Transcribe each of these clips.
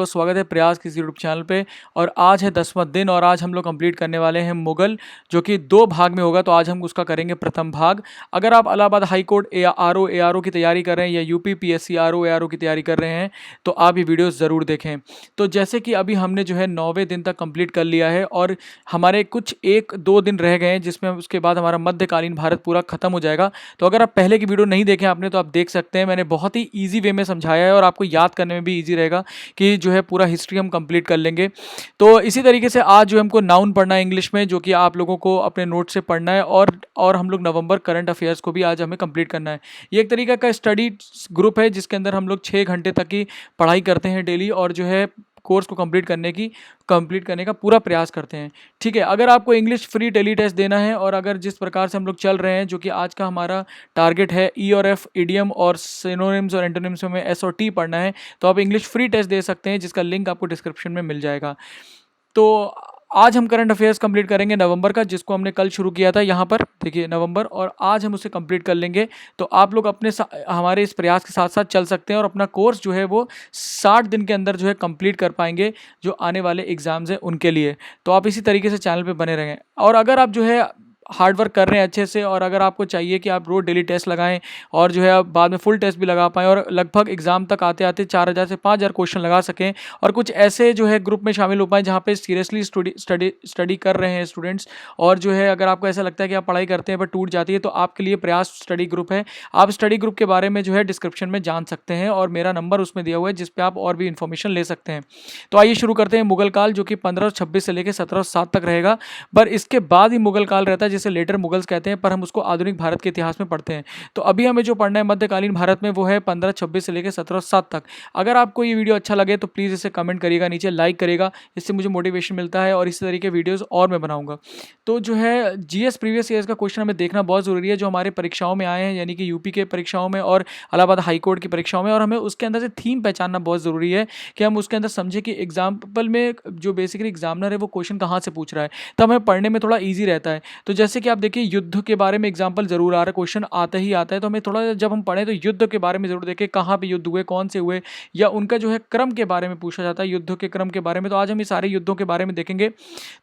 तो स्वागत है प्रयास किसी यूट्यूब चैनल पे। और आज है 10वां दिन और आज हम लोग कंप्लीट करने वाले हैं मुगल, जो कि 2 भाग में होगा। तो आज हम उसका करेंगे प्रथम भाग। अगर आप इलाहाबाद हाई कोर्ट ARO की तैयारी कर रहे हैं या यूपी PSC ARO की तैयारी कर रहे हैं तो आप ये वीडियो ज़रूर देखें। तो जैसे कि अभी हमने जो है 9वें दिन तक कंप्लीट कर लिया है और हमारे कुछ 1-2 दिन रह गए हैं, जिसमें उसके बाद हमारा मध्यकालीन भारत पूरा खत्म हो जाएगा। तो अगर आप पहले की वीडियो नहीं देखें आपने तो आप देख सकते हैं, मैंने बहुत ही ईजी वे में समझाया है और आपको याद करने में भी ईजी रहेगा कि जो है पूरा हिस्ट्री हम कंप्लीट कर लेंगे। तो इसी तरीके से आज जो हमको नाउन पढ़ना है इंग्लिश में, जो कि आप लोगों को अपने नोट से पढ़ना है। और हम लोग नवंबर करंट अफेयर्स को भी आज हमें कंप्लीट करना है। ये एक तरीका का स्टडी ग्रुप है जिसके अंदर हम लोग 6 घंटे तक की पढ़ाई करते हैं डेली, और जो है कोर्स को कंप्लीट करने का पूरा प्रयास करते हैं। ठीक है, अगर आपको इंग्लिश फ्री टेली टेस्ट देना है और अगर जिस प्रकार से हम लोग चल रहे हैं, जो कि आज का हमारा टारगेट है ई और एफ, इडियम और सिनोनिम्स और एंटोनिम्स में एस और टी पढ़ना है, तो आप इंग्लिश फ्री टेस्ट दे सकते हैं, जिसका लिंक आपको डिस्क्रिप्शन में मिल जाएगा। तो आज हम करंट अफेयर्स कंप्लीट करेंगे नवंबर का, जिसको हमने कल शुरू किया था। यहाँ पर देखिए नवंबर, और आज हम उसे कंप्लीट कर लेंगे। तो आप लोग अपने हमारे इस प्रयास के साथ साथ चल सकते हैं और अपना कोर्स जो है वो 60 दिन के अंदर जो है कंप्लीट कर पाएंगे, जो आने वाले एग्जाम्स हैं उनके लिए। तो आप इसी तरीके से चैनल पे बने रहें। और अगर आप जो है हार्ड वर्क कर रहे हैं अच्छे से, और अगर आपको चाहिए कि आप रोज डेली टेस्ट लगाएं और जो है आप बाद में फुल टेस्ट भी लगा पाएँ और लगभग एग्जाम तक आते आते 4000 से 5000 क्वेश्चन लगा सकें, और कुछ ऐसे जो है ग्रुप में शामिल हो पाएँ जहाँ पे सीरियसली स्टडी कर रहे हैं स्टूडेंट्स, और जो है अगर आपको ऐसा लगता है कि आप पढ़ाई करते हैं पर टूट जाती है, तो आपके लिए प्रयास स्टडी ग्रुप है। आप स्टडी ग्रुप के बारे में जो है डिस्क्रिप्शन में जान सकते हैं, और मेरा नंबर उसमें दिया हुआ है, जिस पे आप और भी इन्फॉर्मेशन ले सकते हैं। तो आइए शुरू करते हैं मुगल काल, जो कि 1526 से लेकर 1707 तक रहेगा। पर इसके बाद ही मुगल काल रहता है, जिसे लेटर मुगल्स कहते हैं, पर हम उसको आधुनिक भारत के इतिहास में पढ़ते हैं। तो अभी हमें जो पढ़ना है मध्यकालीन भारत में, वो है 1526 से लेकर 1707 तक। अगर आपको ये वीडियो अच्छा लगे तो प्लीज़ इसे कमेंट करिएगा, नीचे लाइक करिएगा, इससे मुझे मोटिवेशन मिलता है और इसी तरीके वीडियोज़ और मैं बनाऊंगा। तो जो है GS प्रीवियस ईयर्स का क्वेश्चन हमें देखना बहुत ज़रूरी है, जो हमारे परीक्षाओं में आए हैं, यानी कि यूपी के परीक्षाओं में और इलाहाबाद हाई कोर्ट की परीक्षाओं में। और हमें उसके अंदर से थीम पहचानना बहुत ज़रूरी है कि हम उसके अंदर समझे कि एग्जाम्पल में जो बेसिकली एग्जामिनर है वो क्वेश्चन कहाँ से पूछ रहा है, तो हमें पढ़ने में थोड़ा ईजी रहता है। तो जैसे कि आप देखिए युद्ध के बारे में एग्जाम्पल जरूर आ रहा है, क्वेश्चन आता ही आता है। तो हमें थोड़ा जब हम पढ़ें तो युद्ध के बारे में जरूर देखें, कहाँ पे युद्ध हुए, कौन से हुए, या उनका जो है क्रम के बारे में पूछा जाता है, युद्धों के क्रम के बारे में। तो आज हम ये सारे युद्धों के बारे में देखेंगे।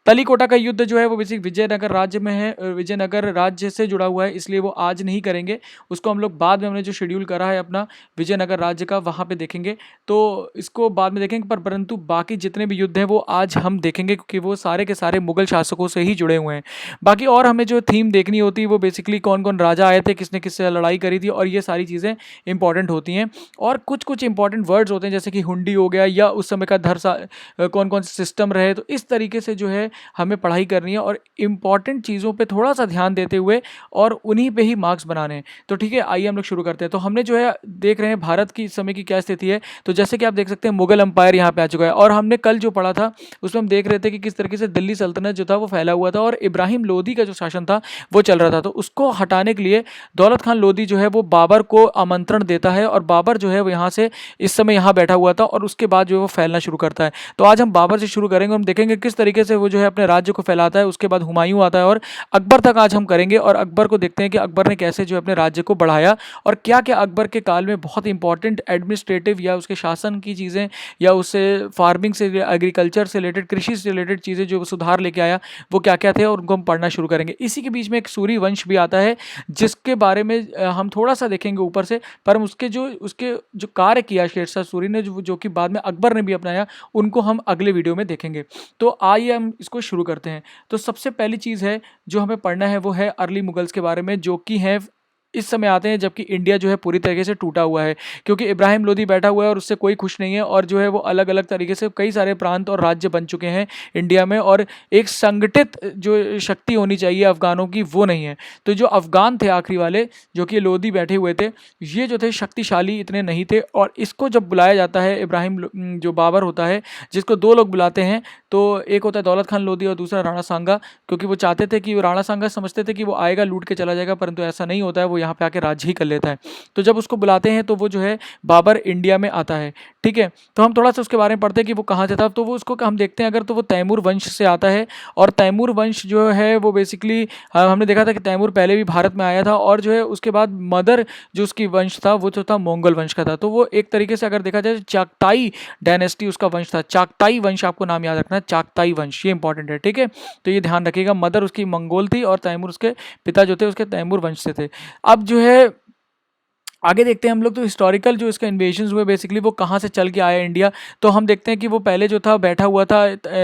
तलीकोटा का युद्ध जो है वो बेसिक विजयनगर राज्य में है, विजयनगर राज्य से जुड़ा हुआ है, इसलिए वो आज नहीं करेंगे, उसको हम लोग बाद में हमने जो शेड्यूल करा है अपना विजयनगर राज्य का, वहाँ पे देखेंगे। तो इसको बाद में देखेंगे, पर परंतु बाकी जितने भी युद्ध हैं वो आज हम देखेंगे, क्योंकि वो सारे के सारे मुगल शासकों से ही जुड़े हुए हैं। बाकी और हमें जो थीम देखनी होती है वो बेसिकली कौन कौन राजा आए थे, किसने किससे लड़ाई करी थी, और ये सारी चीज़ें इंपॉर्टेंट होती हैं। और कुछ कुछ इंपॉर्टेंट वर्ड्स होते हैं, जैसे कि हुंडी हो गया, या उस समय का कौन कौन से सिस्टम रहे। तो इस तरीके से जो है हमें पढ़ाई करनी है और इंपॉर्टेंट चीज़ों पे थोड़ा सा ध्यान देते हुए और उन्हीं पे ही मार्क्स बनाने हैं। तो ठीक है, आइए हम लोग शुरू करते हैं। तो हमने जो है देख रहे हैं भारत की इस समय की क्या स्थिति है। तो जैसे कि आप देख सकते हैं मुगल एम्पायर यहाँ पे आ चुका है, और हमने कल जो पढ़ा था उसमें हम देख रहे थे कि किस तरीके से दिल्ली सल्तनत जो था वो फैला हुआ था, और इब्राहिम लोदी का जो शासन था वो चल रहा था। तो उसको हटाने के लिए दौलत खान लोदी जो है वो बाबर को आमंत्रण देता है, और बाबर जो है वो यहाँ से इस समय यहाँ बैठा हुआ था, और उसके बाद जो है वो फैलना शुरू करता है। तो आज हम बाबर से शुरू करेंगे, हम देखेंगे किस तरीके से वो जो है अपने राज्य को फैलाता है। उसके बाद हुमायूं आता है और अकबर तक आज हम करेंगे, और अकबर को देखते हैं कि अकबर ने कैसे जो अपने राज्य को बढ़ाया, और क्या क्या अकबर के काल में बहुत इंपॉर्टेंट एडमिनिस्ट्रेटिव या उसके शासन की चीज़ें, या उससे फार्मिंग से, एग्रीकल्चर से रिलेटेड, कृषि से रिलेटेड चीज़ें जो सुधार लेके आया, वो क्या क्या थे, और उनको हम पढ़ना शुरू करेंगे। इसी के बीच में एक सूरी वंश भी आता है, जिसके बारे में हम थोड़ा सा देखेंगे ऊपर से, पर हम उसके जो कार्य किया शेरशाह सूरी ने, जो कि बाद में अकबर ने भी अपनाया, उनको हम अगले वीडियो में देखेंगे। तो आइए हम इसको शुरू करते हैं। तो सबसे पहली चीज़ है जो हमें पढ़ना है वो है अर्ली मुगल्स के बारे में, जो कि है इस समय आते हैं जबकि इंडिया जो है पूरी तरीके से टूटा हुआ है, क्योंकि इब्राहिम लोदी बैठा हुआ है और उससे कोई खुश नहीं है, और जो है वो अलग अलग तरीके से कई सारे प्रांत और राज्य बन चुके हैं इंडिया में, और एक संगठित जो शक्ति होनी चाहिए अफगानों की वो नहीं है। तो जो अफगान थे आखिरी वाले, जो कि लोदी बैठे हुए थे, ये जो थे शक्तिशाली इतने नहीं थे। और इसको जब बुलाया जाता है जो बाबर होता है, जिसको 2 लोग बुलाते हैं, तो एक होता है दौलत खान लोदी और दूसरा राणा सांगा, क्योंकि वो चाहते थे कि राणा सांगा समझते थे कि वो आएगा लूट के चला जाएगा, परंतु ऐसा नहीं होता है। वो वो यहाँ पे आके राज्य ही कर लेता है। तो जब उसको बुलाते हैं तो वो जो है बाबर इंडिया में आता है, ठीक है। तो हम थोड़ा सा उसके बारे में पढ़ते हैं कि वो कहाँ से था। तो वो उसको हम देखते हैं अगर, तो वो तैमूर वंश से आता है। और तैमूर वंश जो है वो बेसिकली हमने देखा था कि तैमूर पहले भी भारत में आया था, और जो है उसके बाद मदर जो उसकी वंश था वो जो था मंगोल वंश का था। तो वो एक तरीके से अगर देखा जाए चागताई डायनेस्टी उसका वंश था। चागताई वंश आपको नाम याद रखना है, चागताई वंश, ये इंपॉर्टेंट है, ठीक है। तो ये ध्यान रखिएगा, मदर उसकी मंगोल थी और तैमूर उसके पिता जो थे उसके तैमूर वंश से थे। अब जो है आगे देखते हैं हम लोग, तो हिस्टोरिकल जो इसके इन्वेजन्स हुए बेसिकली वो कहाँ से चल के आया इंडिया। तो हम देखते हैं कि वो पहले जो था बैठा हुआ था,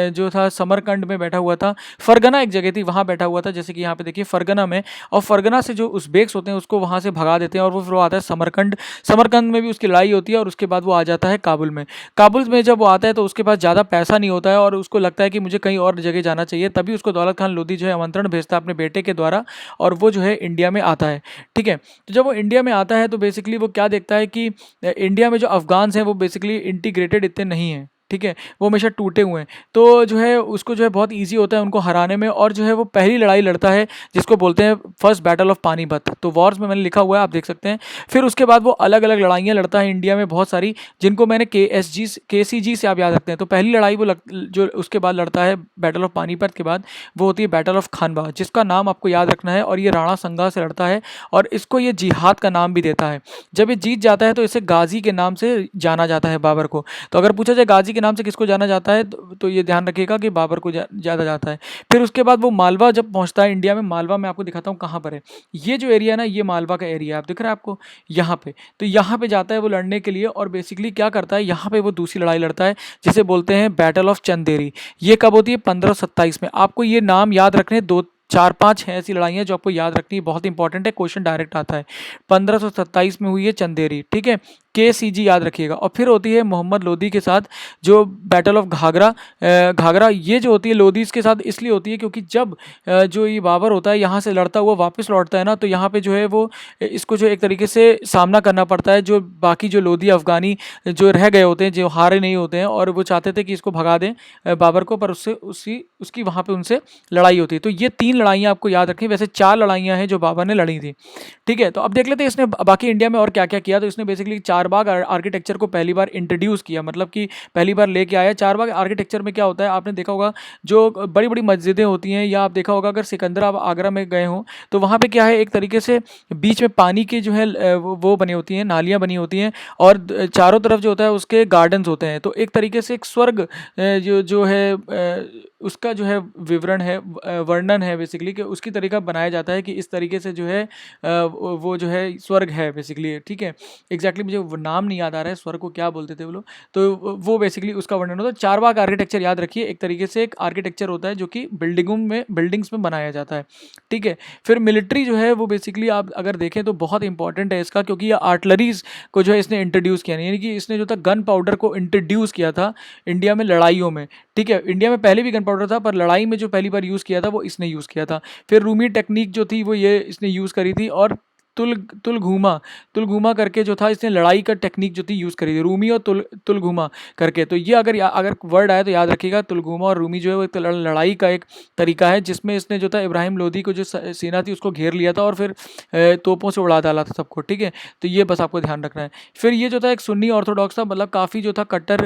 जो था समरकंड में बैठा हुआ था। फरगना एक जगह थी, वहाँ बैठा हुआ था, जैसे कि यहाँ पे देखिए फरगना में। और फरगना से जो उज़्बेक्स होते हैं उसको वहाँ से भगा देते हैं और वो फिर वो आता है समरकंद। समरकंद में भी उसकी लड़ाई होती है और उसके बाद वो आ जाता है काबुल में। काबुल में जब वो आता है तो उसके पास ज़्यादा पैसा नहीं होता है और उसको लगता है कि मुझे कहीं और जगह जाना चाहिए। तभी उसको दौलत खान लोधी जो है आमंत्रण भेजता है अपने बेटे के द्वारा, और वो जो है इंडिया में आता है, ठीक है। तो जब वो इंडिया में आता है तो बेसिकली वो क्या देखता है कि इंडिया में जो अफगान्स हैं वो बेसिकली इंटीग्रेटेड इतने नहीं हैं, ठीक है, वो हमेशा टूटे हुए हैं। तो जो है उसको जो है बहुत इजी होता है उनको हराने में, और जो है वो पहली लड़ाई लड़ता है जिसको बोलते हैं फर्स्ट बैटल ऑफ पानीपत। तो वॉर्स में मैंने लिखा हुआ है, आप देख सकते हैं। फिर उसके बाद वो अलग अलग लड़ाइयाँ लड़ता है इंडिया में बहुत सारी, जिनको मैंने KCG से आप याद रखते हैं। तो पहली लड़ाई वो जो उसके बाद लड़ता है बैटल ऑफ पानीपत के बाद, वो होती है बैटल ऑफ खानवा, जिसका नाम आपको याद रखना है। और ये राणा संगा से लड़ता है और इसको ये जिहाद का नाम भी देता है। जब ये जीत जाता है तो इसे गाजी के नाम से जाना जाता है बाबर को। तो अगर पूछा जाए गाजी के नाम से किसको जाना जाता है, तो ये ध्यान रखिएगा कि बाबर को ज़्यादा जाता है। फिर उसके बाद वो मालवा जब पहुंचता है इंडिया में, मालवा में आपको दिखाता हूँ कहाँ पर है। ये जो एरिया है ना, ये मालवा का एरिया आप दिख रहा है आपको यहाँ पे। तो यहाँ पे जाता है वो लड़ने के लिए, और बेसिकली क्या करता है, यहाँ पे वो दूसरी लड़ाई लड़ता है जिसे बोलते हैं बैटल ऑफ चंदेरी। ये कब होती है, 1527 में। आपको ये नाम याद रखने, 2 4 5 है ऐसी लड़ाइयाँ जो आपको याद रखनी है, बहुत इंपॉर्टेंट है, क्वेश्चन डायरेक्ट आता है। 1527 में हुई है चंदेरी, ठीक है। KCG याद रखिएगा। और फिर होती है मोहम्मद लोधी के साथ जो बैटल ऑफ घाघरा। घाघरा ये जो होती है लोधीज के साथ इसलिए होती है क्योंकि जब जो ये बाबर होता है यहाँ से लड़ता हुआ वापस लौटता है ना, तो यहाँ पे जो है वो इसको जो एक तरीके से सामना करना पड़ता है, जो बाकी जो लोधी अफगानी जो रह गए होते हैं, जो हारे नहीं होते हैं, और वो चाहते थे कि इसको भगा दें बाबर को, पर उससे उसकी वहाँ पे उनसे लड़ाई होती है। तो ये 3 लड़ाइयाँ आपको याद रखनी। वैसे 4 लड़ाइयाँ हैं जो बाबर ने लड़ी थी, ठीक है। तो अब देख लेते हैं इसने बाकी इंडिया में और क्या क्या किया। तो इसने बेसिकली चारबाग आर्किटेक्चर को पहली बार इंट्रोड्यूस किया, मतलब कि पहली बार लेके आया। चारबाग आर्किटेक्चर में क्या होता है, आपने देखा होगा जो बड़ी बड़ी मस्जिदें होती हैं, या आप देखा होगा अगर सिकंदराबाद आगरा में गए हों तो वहाँ पे क्या है, एक तरीके से बीच में पानी की जो है वो बनी होती हैं, नालियाँ बनी होती हैं, और चारों तरफ जो होता है उसके गार्डन्स होते हैं। तो एक तरीके से एक स्वर्ग जो जो है उसका जो है विवरण है, वर्णन है बेसिकली, कि उसकी तरीका बनाया जाता है कि इस तरीके से जो है वो जो है स्वर्ग है बेसिकली, ठीक है। एग्जैक्टली मुझे वो नाम नहीं याद आ रहा है, स्वर्ग को क्या बोलते थे वो लोग, तो वो बेसिकली उसका वर्णन होता है। चारबाग आर्किटेक्चर याद रखिए, एक तरीके से एक आर्किटेक्चर होता है जो कि बिल्डिंग्स में बनाया जाता है, ठीक है। फिर मिलिट्री जो है वो बेसिकली आप अगर देखें तो बहुत इंपॉर्टेंट है इसका, क्योंकि ये आर्टलरीज को जो है इसने इंट्रोड्यूस किया, यानी कि इसने जो था गन पाउडर को इंट्रोड्यूस किया था इंडिया में लड़ाइयों में, ठीक है। इंडिया में पहले भी गन पाउडर था, पर लड़ाई में जो पहली बार यूज़ किया था वो इसने यूज़ किया था। फिर रूमी टेक्निक जो थी वो ये इसने यूज़ करी थी, और तुलघुमा करके जो था इसने लड़ाई का टेक्निक जो थी यूज़ करी थी, रूमी और तुलघुमा करके। तो ये अगर वर्ड आए तो याद रखिएगा, तुलघुमा और रूमी जो है वो एक लड़ाई का एक तरीका है, जिसमें इसने जो था इब्राहिम लोधी को जो सेना थी उसको घेर लिया था और फिर तोपों से उड़ा डाला था सबको, ठीक है। तो ये बस आपको ध्यान रखना है। फिर ये जो था एक सुन्नी ऑर्थोडॉक्स था, मतलब काफ़ी जो था कट्टर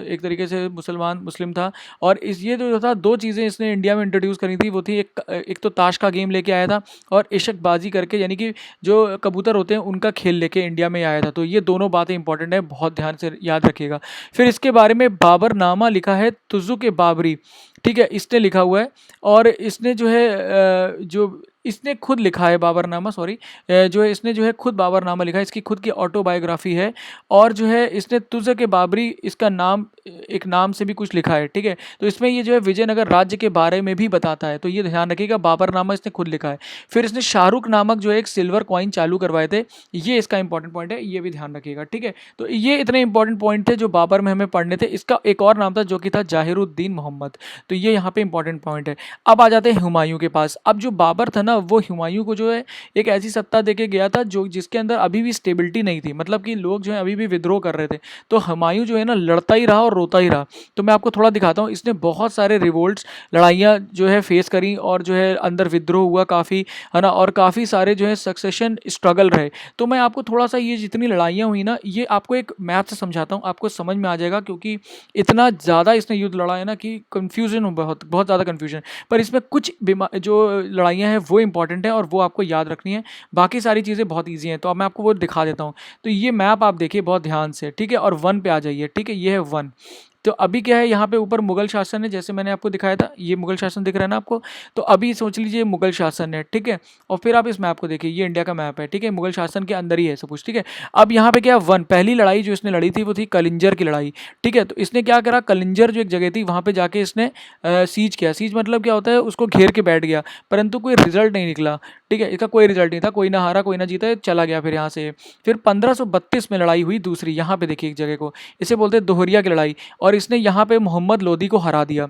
एक तरीके से मुस्लिम था। और ये जो था 2 चीज़ें इसने इंडिया में इंट्रोड्यूस करी थी, वो थी एक तो ताश का गेम लेके आया था, और इशकबाजी करके, यानी कि जो कबूतर होते हैं उनका खेल लेके इंडिया में आया था। तो ये दोनों बातें इंपॉर्टेंट है, बहुत ध्यान से याद रखिएगा। फिर इसके बारे में बाबरनामा लिखा है तुजुक बाबरी, ठीक है, इसने लिखा हुआ है। और इसने जो है जो इसने खुद लिखा है बाबरनामा, सॉरी, जो है इसने जो है खुद बाबरनामा लिखा है, इसकी खुद की ऑटोबायोग्राफी है। और जो है इसने तुज़-ए बाबरी इसका नाम एक नाम से भी कुछ लिखा है, ठीक है। तो इसमें ये जो है विजयनगर राज्य के बारे में भी बताता है, तो ये ध्यान रखिएगा, बाबरनामा इसने खुद लिखा है। फिर इसने शाहरुख नामक जो है एक सिल्वर कॉइन चालू करवाए थे, ये इसका इंपॉर्टेंट पॉइंट है, ये भी ध्यान रखिएगा, ठीक है। तो ये इतने इंपॉर्टेंट पॉइंट थे जो बाबर में हमें पढ़ने थे। इसका एक और नाम था जो कि था जाहिरुद्दीन मोहम्मद, तो ये यहाँ पे इंपॉर्टेंट पॉइंट है। अब आ जाते हैं हुमायूं के पास। अब जो बाबर था ना, वो हुमायूं को जो है एक ऐसी सत्ता देके गया था जो जिसके अंदर अभी भी स्टेबिलिटी नहीं थी, मतलब कि लोग जो है अभी भी विद्रोह कर रहे थे। तो हुमायूं जो है ना लड़ता ही रहा और रोता ही रहा। तो मैं आपको थोड़ा दिखाता हूँ, इसने बहुत सारे रिवोल्ट्स, लड़ाइयाँ जो है फेस करी और जो है अंदर विद्रोह हुआ काफ़ी, है ना, और काफ़ी सारे जो है सक्सेशन स्ट्रगल रहे। तो मैं आपको थोड़ा सा ये जितनी लड़ाइयाँ हुई ना, ये आपको एक मैप से समझाता हूँ, आपको समझ में आ जाएगा, क्योंकि इतना ज़्यादा इसने युद्ध लड़ा है ना कि कन्फ्यूजन हो, बहुत बहुत ज़्यादा कन्फ्यूजन। पर इसमें कुछ जो लड़ाइयाँ हैं वो इंपॉर्टेंट है और वो आपको याद रखनी है, बाकी सारी चीज़ें बहुत ईजी हैं। तो अब मैं आपको वो दिखा देता हूँ। तो ये मैप आप देखिए बहुत ध्यान से, ठीक है, और 1 पे आ जाइए, ठीक है, ये है 1। तो अभी क्या है, यहाँ पे ऊपर मुगल शासन है, जैसे मैंने आपको दिखाया था, ये मुगल शासन दिख रहा है ना आपको। तो अभी सोच लीजिए मुगल शासन है, ठीक है, और फिर आप इस मैप को देखिए, ये इंडिया का मैप है, ठीक है, मुगल शासन के अंदर ही है सब कुछ, ठीक है। अब यहाँ पे क्या 1, पहली लड़ाई जो इसने लड़ी थी वो थी कलिंजर की लड़ाई, ठीक है। तो इसने क्या करा, कलिंजर जो एक जगह थी वहाँ पे जाके इसने सीज किया। सीज मतलब क्या होता है, उसको घेर के बैठ गया, परंतु कोई रिजल्ट नहीं निकला, ठीक है, इसका कोई रिजल्ट नहीं था, कोई ना हारा कोई ना जीता, चला गया फिर यहाँ से। फिर 1532 में लड़ाई हुई दूसरी, यहाँ पे देखिए एक जगह को, इसे बोलते हैं दोहरिया की लड़ाई, और इसने यहाँ पे मोहम्मद लोदी को हरा दिया।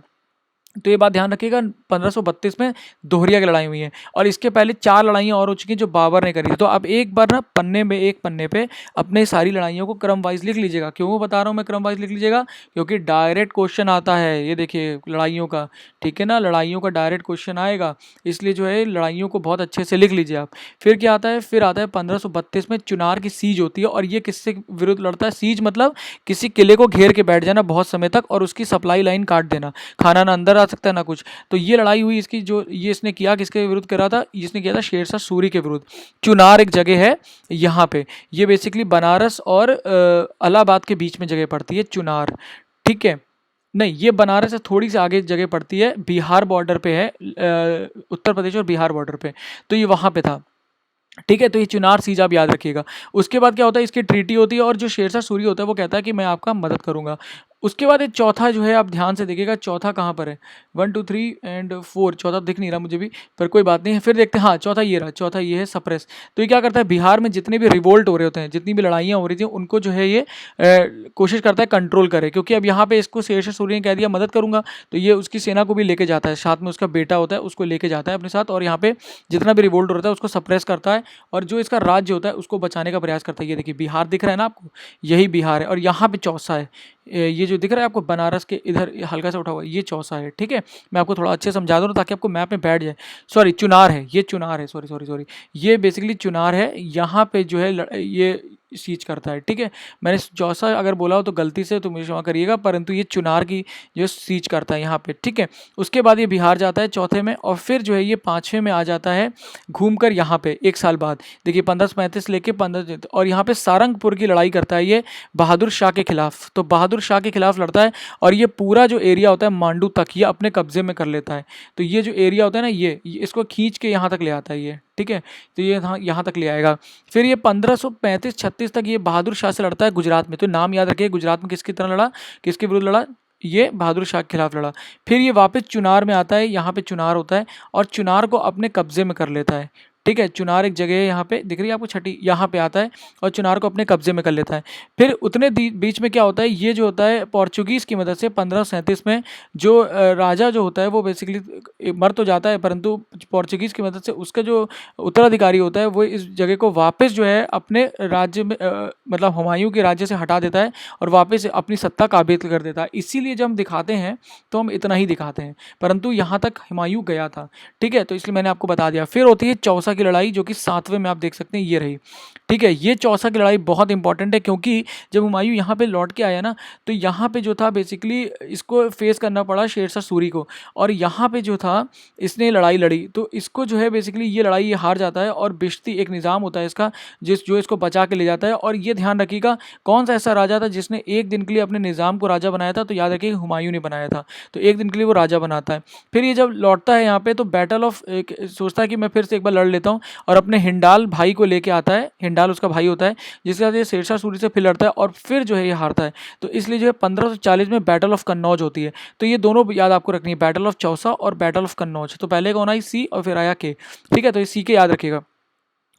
तो ये बात ध्यान रखिएगा, 1532 में दोहरिया की लड़ाई हुई है, और इसके पहले 4 लड़ाइयाँ और हो चुकी हैं जो बाबर ने करी थी। तो अब एक बार ना एक पन्ने पे अपने सारी लड़ाइयों को क्रम वाइज लिख लीजिएगा। क्यों बता रहा हूँ मैं क्रम वाइज लिख लीजिएगा, क्योंकि डायरेक्ट क्वेश्चन आता है, ये देखिए लड़ाइयों का, ठीक है ना, लड़ाइयों का डायरेक्ट क्वेश्चन आएगा, इसलिए जो है लड़ाइयों को बहुत अच्छे से लिख लीजिए आप। फिर क्या आता है, फिर आता है 1532 में चुनार की सीज होती है, और ये किससे विरुद्ध लड़ता है, सीज मतलब किसी किले को घेर के बैठ जाना बहुत समय तक और उसकी सप्लाई लाइन काट देना, खाना ना अंदर आ सकता है ना कुछ। तो ये लड़ाई हुई इसकी, जो ये इसने किया, किसके विरुद्ध करा था, इसने किया था शेरशाह सूरी के विरुद्ध। चुनार एक जगह है यहाँ पे, ये बेसिकली बनारस और इलाहाबाद के बीच में जगह पड़ती है चुनार, ठीक है। नहीं, ये बनारस से थोड़ी सी आगे जगह पड़ती है, बिहार बॉर्डर पे है, उत्तर प्रदेश और बिहार बॉर्डर पे, तो ये वहाँ पे था, ठीक है। तो ये चुनार सीज आप याद रखिएगा। उसके बाद क्या होता है, इसकी ट्रीटी होती है, और जो शेरशाह सूरी होता है वो कहता है कि मैं आपका मदद करूंगा। उसके बाद एक चौथा जो है, आप ध्यान से देखिएगा, चौथा कहाँ पर है, 1 2 3 एंड 4, चौथा दिख नहीं रहा मुझे भी, पर कोई बात नहीं है, फिर देखते हैं। हाँ, चौथा ये रहा, चौथा ये है सप्रेस। तो ये क्या करता है, बिहार में जितने भी रिवोल्ट हो रहे होते हैं, जितनी भी लड़ाइयाँ हो रही थी, उनको जो है ये कोशिश करता है कंट्रोल करे, क्योंकि अब यहाँ पे इसको शेरशाह सूरी ने कह दिया मदद करूंगा, तो ये उसकी सेना को भी लेके जाता है, साथ में उसका बेटा होता है, उसको लेके जाता है अपने साथ, और यहाँ पे जितना भी रिवोल्ट होता है उसको सप्रेस करता है, और जो इसका राज्य होता है उसको बचाने का प्रयास करता है। ये देखिए बिहार दिख रहा है ना आपको, यही बिहार है, और यहाँ पे चौसा है, ये जो दिख रहा है आपको बनारस के इधर हल्का सा उठा हुआ, ये चौसा है, ठीक है। मैं आपको थोड़ा अच्छे समझा दूँ ताकि आपको मैप में बैठ जाए। सॉरी, चुनार है, ये चुनार है, सॉरी सॉरी सॉरी, ये बेसिकली चुनार है, यहाँ पे जो है ये सीज करता है, ठीक है। मैंने चौसा अगर बोला हो तो गलती से तो मुझे क्षमा करिएगा, परंतु ये चुनार की जो सीज करता है यहाँ पे, ठीक है। उसके बाद ये बिहार जाता है चौथे में, और फिर जो है ये 5वें में आ जाता है घूमकर यहाँ पे 1 साल बाद। देखिए 1535 लेके 15, और यहाँ पे सारंगपुर की लड़ाई करता है ये बहादुर शाह के खिलाफ। तो बहादुर शाह के खिलाफ लड़ता है, और ये पूरा जो एरिया होता है मांडू तक ये अपने कब्जे में कर लेता है। तो ये जो एरिया होता है ना, ये इसको खींच के यहाँ तक ले आता है ये, ठीक है। तो ये यहाँ तक ले आएगा। फिर ये 1535-36 तक ये बहादुर शाह से लड़ता है गुजरात में। तो नाम याद रखिए, गुजरात में किसकी तरह लड़ा, किसके विरुद्ध लड़ा, ये बहादुर शाह के खिलाफ लड़ा। फिर ये वापस चुनार में आता है, यहाँ पे चुनार होता है, और चुनार को अपने कब्जे में कर लेता है, ठीक है। चुनार एक जगह है यहाँ पे, दिख रही है आपको छठी, यहाँ पे आता है और चुनार को अपने कब्जे में कर लेता है। फिर उतने बीच में क्या होता है, ये जो होता है पोर्चुगीज़ की मदद से 1537 में जो राजा जो होता है वो बेसिकली मर तो जाता है, परंतु पोर्चुगीज़ की मदद से उसका जो उत्तराधिकारी होता है वो इस जगह को वापस जो है अपने राज्य में मतलब हुमायूं के राज्य से हटा देता है, और वापस अपनी सत्ता काबिज कर देता है। इसीलिए जब हम दिखाते हैं तो हम इतना ही दिखाते हैं, परंतु यहाँ तक हुमायूं गया था, ठीक है। तो इसलिए मैंने आपको बता दिया। फिर होती है चौसा की लड़ाई, जो कि 7वें में आप देख सकते हैं, ये रही, ठीक है। ये चौसा की लड़ाई बहुत इंपॉर्टेंट है, क्योंकि जब हुमायूं यहाँ पे लौट के आया ना, तो यहाँ पे जो था बेसिकली इसको फेस करना पड़ा शेरशाह सूरी को, और यहाँ पे जो था इसने लड़ाई लड़ी, तो इसको जो है बेसिकली ये लड़ाई ये हार जाता है, और बिश्ती एक निज़ाम होता है इसका जो इसको बचा के ले जाता है। और ये ध्यान रखिएगा, कौन सा ऐसा राजा था जिसने एक दिन के लिए अपने निज़ाम को राजा बनाया था, तो याद रखिए हुमायूं ने बनाया था। तो एक दिन के लिए वो राजा बनाता है। फिर ये जब लौटता है यहाँ पे, तो बैटल ऑफ सोचता है कि मैं फिर से एक बार लड़ लेता हूँ, और अपने हिंडाल भाई को लेके आता है। हिंडाल उसका भाई होता है, जिसके साथ ये शेरशाह सूरी से फिर लड़ता है, और फिर जो है ये हारता है। तो इसलिए जो है 1540 में बैटल ऑफ कन्नौज होती है। तो ये दोनों याद आपको रखनी है, बैटल ऑफ चौसा और बैटल ऑफ कन्नौज। तो पहले का होना है सी, और फिर आया के, ठीक है। तो ये सी के याद रखिएगा।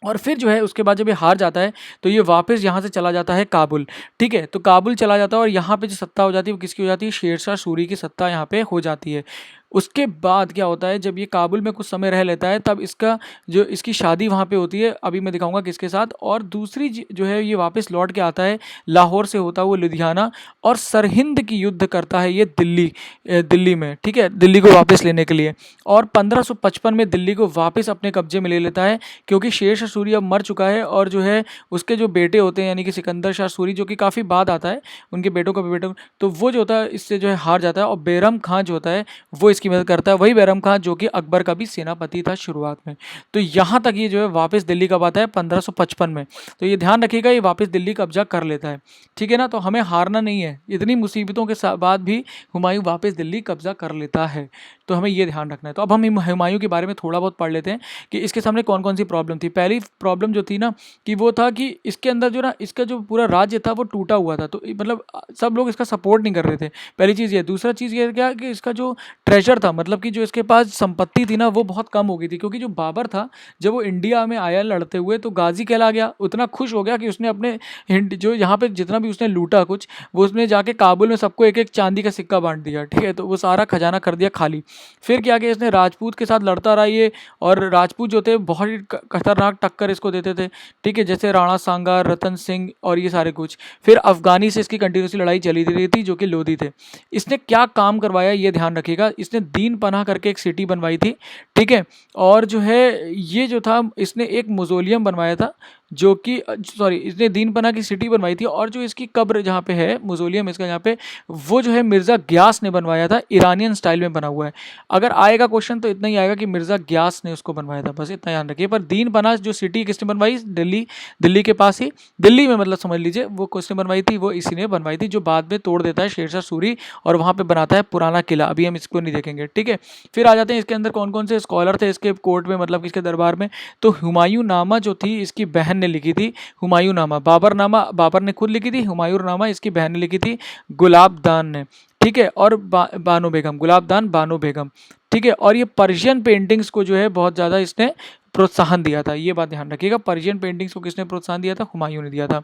और फिर जो है उसके बाद जब ये हार जाता है, तो ये वापस यहाँ से चला जाता है काबुल, ठीक है। तो काबुल चला जाता है, और यहाँ पे जो सत्ता हो जाती है वो किसकी हो जाती है, शेरशाह सूरी की सत्ता यहाँ पे हो जाती है। उसके बाद क्या होता है, जब ये काबुल में कुछ समय रह लेता है तब इसका जो इसकी शादी वहाँ पे होती है, अभी मैं दिखाऊंगा किसके साथ। और दूसरी जो है ये वापस लौट के आता है लाहौर से होता हुआ लुधियाना, और सरहिंद की युद्ध करता है ये दिल्ली में, ठीक है, दिल्ली को वापस लेने के लिए। और 1555 में दिल्ली को वापस अपने कब्जे में ले लेता है, क्योंकि शेर शाह सूरी अब मर चुका है, और जो है उसके जो बेटे होते हैं यानी कि सिकंदर शाह सूरी, जो कि काफ़ी बाद आता है, उनके बेटों का भी बेटा, तो वो जो होता है इससे जो है हार जाता है, और बैरम खां जो होता है वो इसकी मदद करता है, वही बैरम खां जो कि अकबर का भी सेनापति था शुरुआत में। तो यहाँ तक ये जो है वापस दिल्ली कब आता है, 1555 में। तो ये ध्यान रखिएगा, ये वापस दिल्ली कब्जा कर लेता है, ठीक है ना। तो हमें हारना नहीं है, इतनी मुसीबतों के बाद भी हुमायूं वापस दिल्ली कब्जा कर लेता है, तो हमें ये ध्यान रखना है। तो अब हम हुमायूं के बारे में थोड़ा बहुत पढ़ लेते हैं कि इसके सामने कौन कौन सी प्रॉब्लम थी। पहली प्रॉब्लम जो थी ना, कि वो था कि इसके अंदर जो ना इसका जो पूरा राज्य था वो टूटा हुआ था, तो मतलब सब लोग इसका सपोर्ट नहीं कर रहे थे, पहली चीज़ ये। दूसरा चीज़ ये क्या कि इसका जो ट्रेजर था, मतलब कि जो इसके पास संपत्ति थी ना, वो बहुत कम हो गई थी, क्योंकि जो बाबर था जब वो इंडिया में आया लड़ते हुए तो गाजी कहला गया, उतना खुश हो गया कि उसने अपने जो यहाँ पे जितना भी उसने लूटा कुछ, वो उसने जाके काबुल में सबको एक एक चांदी का सिक्का बांट दिया, ठीक है, तो वो सारा खजाना कर दिया खाली। फिर क्या किया इसने, राजपूत के साथ लड़ता रहा ये, और राजपूत जो थे बहुत ही खतरनाक टक्कर इसको देते थे, ठीक है, जैसे राणा सांगा, रतन सिंह और ये सारे कुछ। फिर अफगानी से इसकी कंटिन्यूसली लड़ाई चली रही थी, जो कि लोधी थे। इसने क्या काम करवाया ये ध्यान रखिएगा, इसने दीन पनाह करके एक सिटी बनवाई थी, ठीक है, और जो है ये जो था इसने एक मोज़ोलियम बनवाया था, जो कि सॉरी इसने दीन पनाह की सिटी बनवाई थी, और जो इसकी कब्र जहाँ पे है मोज़ोलियम इसका यहाँ पे, वो जो है मिर्ज़ा ग्यास ने बनवाया था, ईरानियन स्टाइल में बना हुआ है। अगर आएगा क्वेश्चन तो इतना ही आएगा कि मिर्ज़ा ग्यास ने उसको बनवाया था, बस इतना याद रखिए। पर दीन पनाह जो सिटी किसने बनवाई, दिल्ली के पास ही, दिल्ली में मतलब समझ लीजिए, वो किसने बनवाई थी, वो इसी ने बनवाई थी, जो बाद में तोड़ देता है शेरशाह सूरी और वहाँ पे बनाता है पुराना किला। अभी हम इसको नहीं देखेंगे, ठीक है। फिर आ जाते हैं इसके अंदर कौन कौन से स्कॉलर थे इसके कोर्ट में, मतलब इसके दरबार में। तो हुमायूं नामा जो थी इसकी बहन ने लिखी थी, हुमायूं नामा। बाबर नामा बाबर ने खुद लिखी थी, हुमायूं नामा इसकी बहन ने लिखी थी, गुलाब दान ने, ठीक है, और बानो बेगम, गुलाब दान बानो बेगम, ठीक है। और ये पर्शियन पेंटिंग्स को जो है बहुत ज़्यादा इसने प्रोत्साहन दिया था, ये बात ध्यान रखिएगा। पर्शियन पेंटिंग्स को किसने प्रोत्साहन दिया था, हुमायूं ने दिया था।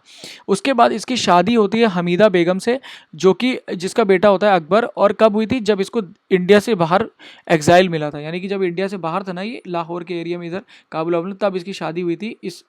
उसके बाद इसकी शादी होती है हमीदा बेगम से, जो कि जिसका बेटा होता है अकबर। और कब हुई थी, जब इसको इंडिया से बाहर एग्जाइल मिला था, यानी कि जब इंडिया से बाहर था ना ये, लाहौर के एरिया में इधर काबुल में, तब इसकी शादी हुई थी इस